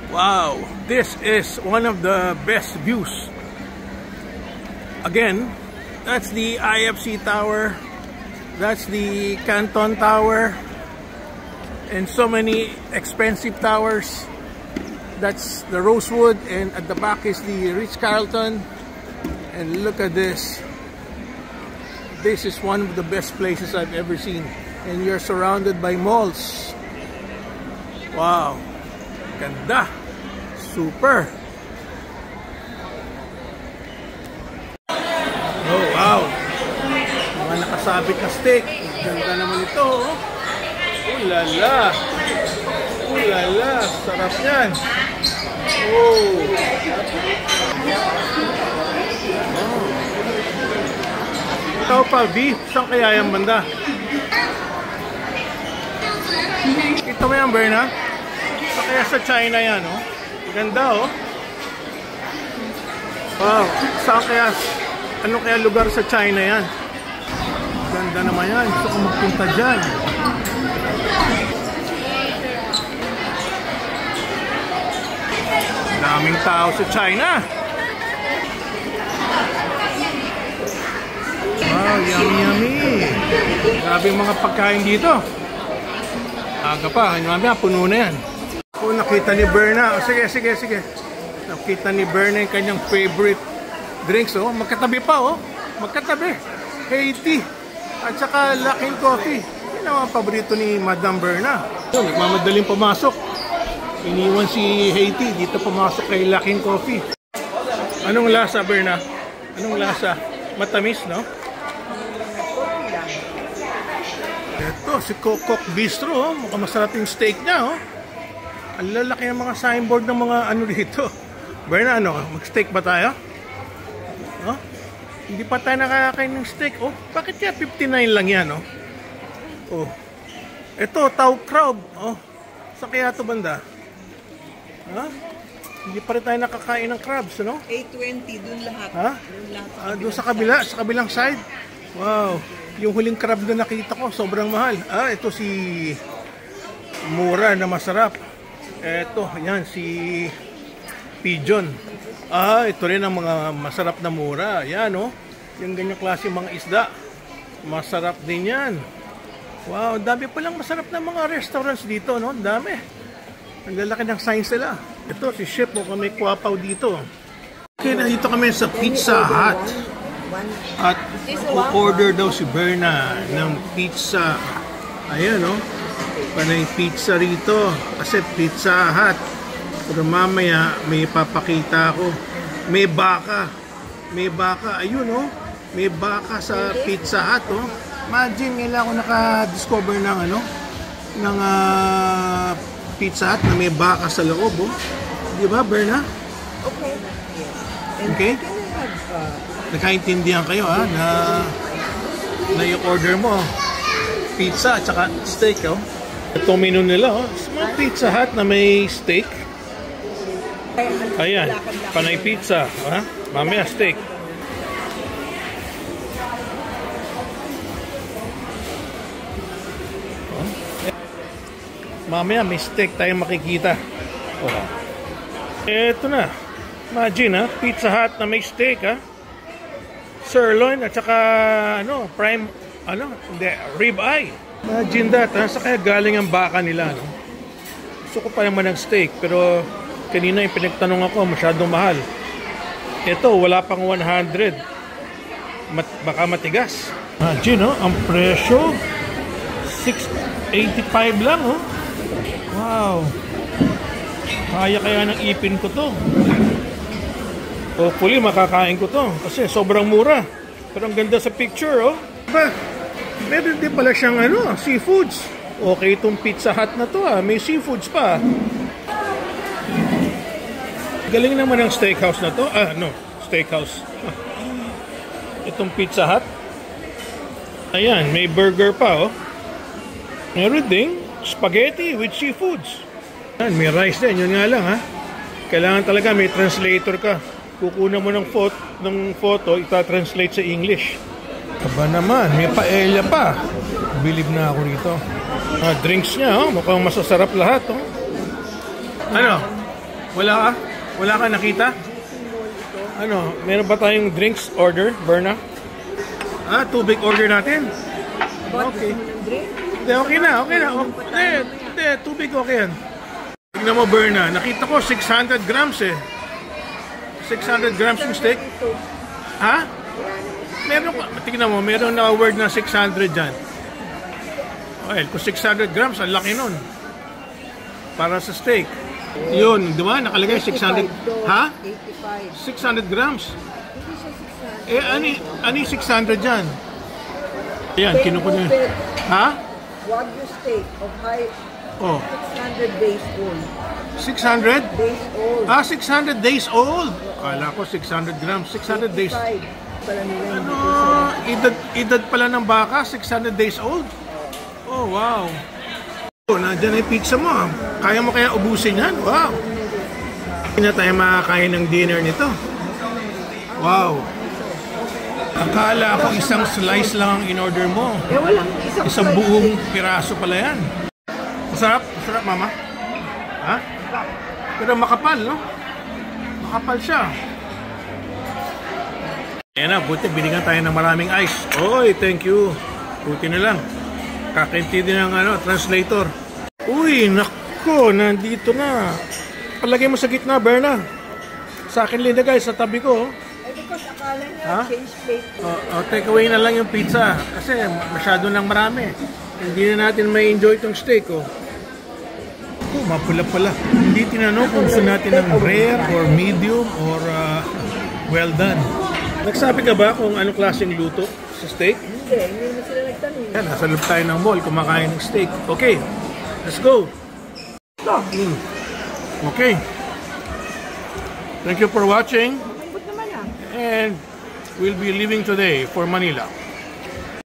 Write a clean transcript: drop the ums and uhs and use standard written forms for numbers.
Wow, this is one of the best views. Again, that's the IFC Tower, that's the Canton Tower, and so many expensive towers. That's the Rosewood, and at the back is the Ritz-Carlton. And look at this. This is one of the best places I've ever seen. And you're surrounded by malls. Wow. Ganda. Super. Oh, wow. Mga nakasabit na steak. Ganda naman ito. Oh. Ulala. Ulala. Sarap yan. Oh. Ito pa, beef. Saan kaya yung banda? Ito mo yan, Berna? Saan kaya sa China yan, oh? Ganda, oh. Wow. Saan kaya, ano kaya lugar sa China yan? Ganda naman yan. Gusto ko magpunta dyan. Daming tao sa China. Wow, yummy yummy. Grabe yung mga pagkain dito. Aga pa, mamaya puno na yan. Oh, nakita ni Berna. Oh, sige. Nakita ni Berna yung kanyang favorite drinks. Oh, magkatabi pa, oh. Magkatabi. Haiti. At saka Luckin Coffee. Yan ang paborito ni Madam Berna. So, nagmamadaling pumasok. Iniwan si Haiti. Dito pumasok kay Luckin Coffee. Anong lasa, Berna? Anong lasa? Matamis, no? Ito, si Kokok Bistro, oh. Mukhang masarap yung steak niya, oh. Ang lalaki ng mga signboard ng mga ano dito. Berna, ano? Mag-steak ba tayo? Oh? Hindi pa tayo nakakain ng steak, oh. Bakit kaya 59 lang yan, oh? Oh. Ito, Tau Crowd, oh. Saan kaya ito banda? Ha? Hindi pa rin tayo nakakain ng crabs, no? 820, dun lahat. Ha? Doon sa kabila, sa kabilang side. Wow. Yung huling crab na nakita ko, sobrang mahal. Ah, ito si mura na masarap. Ito, yan, si pigeon. Ah, ito rin ang mga masarap na mura. Yan, oh. Yung ganyang klase mga isda. Masarap din yan. Wow, dami palang masarap na mga restaurants dito, no? Dami. Ang lalaki ng signs nila. Ito, si Chef, oh, may kwapaw dito. Okay, nandito kami sa Pizza Hut. At order daw si Berna ng pizza. Ayan, no? Panay pizza rito. Kasi Pizza Hut. Pero mamaya may papakita ako. May baka. May baka. Ayun, no? May baka sa Pizza Hut, oh. Imagine, ngayon ako naka-discover ng ano? Ng Pizza Hut na may baka sa loob, oh. Di ba, Berna? Okay. Okay? Nakaintindihan kayo, ha? Na yung order mo, pizza at saka steak, oh. Itong menu nila, oh. Small Pizza Hut na may steak. Ayan, panay pizza, ha? Mamaya steak. Oh. Mamaya may steak tayong makikita. Oh. Eto na. Imagine, ha? Pizza Hut na may steak, ha? Sirloin at saka ano, prime rib eye. Imagine that, ha? Sa kaya galing ang baka nila, no? Gusto ko pa naman ng steak, pero kanina yung pinagtanong ako, masyadong mahal. Ito, wala pang 100. Baka matigas. Imagine, no? Ang presyo $685 lang, oh. Wow. Kaya ng ipin ko to. Hopefully makakain ko to kasi sobrang mura. Pero ang ganda sa picture, oh. Diba? Meron din pala siyang ano, seafoods. Okay itong Pizza Hut na to, ah. May seafoods pa. Galing naman ang steakhouse na to. Ah, no. Steakhouse. Itong Pizza Hut. Ayan, may burger pa, oh. Meron ding spaghetti with seafoods. Ayan, may rice din. Yun nga lang, ha. Kailangan talaga may translator ka. Kukunan mo ng photo, ita-translate sa English. Aba naman, may paella pa. Bilib na ako rito. Drinks niya, oh. Mukhang masasarap lahat, oh. Ano? Wala ka? Wala ka nakita? Ano, meron ba tayong drinks order, Berna? Tubig order natin. Okay. Hindi, okay na. Hindi, tubig okay yan. Tignan mo, Berna, nakita ko 600 grams eh. 600 grams yung steak. Ha? Meron pa, tignan mo, meron na word na 600 dyan. Well, kung 600 grams, ang laki nun. Para sa steak. Yun, di ba? Nakalagay 600. Ha? 600 grams. Ani 600 dyan? Ayan, kinukunin. Ha? Wagyu steak of high 600 days old. 600? Days old. 600 days old. Kala ko 600 grams. 600 days. Ano? Edad pala ng baka, 600 days old? Oh, wow. Nandiyan na yung pizza mo. Kaya mo kaya ubusin yan? Wow. Hindi na tayo makakain ng dinner nito. Wow. Akala ko isang slice lang ang in-order mo. Isang buong piraso pala yan. Masarap? Masarap, mama? Ha? Pero makapal, no? Makapal siya. Ayan na, buti binigyan tayo ng maraming ice. Oy, thank you. Buti na lang. Kakintindi ng translator. Uy, nako, nandito na. Palagay mo sa gitna, Berna. Sa akin linda guys, sa tabi ko. Because akala niya, change plate. Take away na lang yung pizza. Kasi masyado nang marami. Hindi na natin may enjoy itong steak, mapula pala. Hindi tinanong kung gusto natin ng rare or medium or well done. Nagsabi ka ba kung anong klaseng luto sa steak? Hindi na sila nagtanong. Yan, nasa loob tayo ng mall, kumakain ng steak. Okay, let's go. Okay. Thank you for watching. And we'll be leaving today for Manila.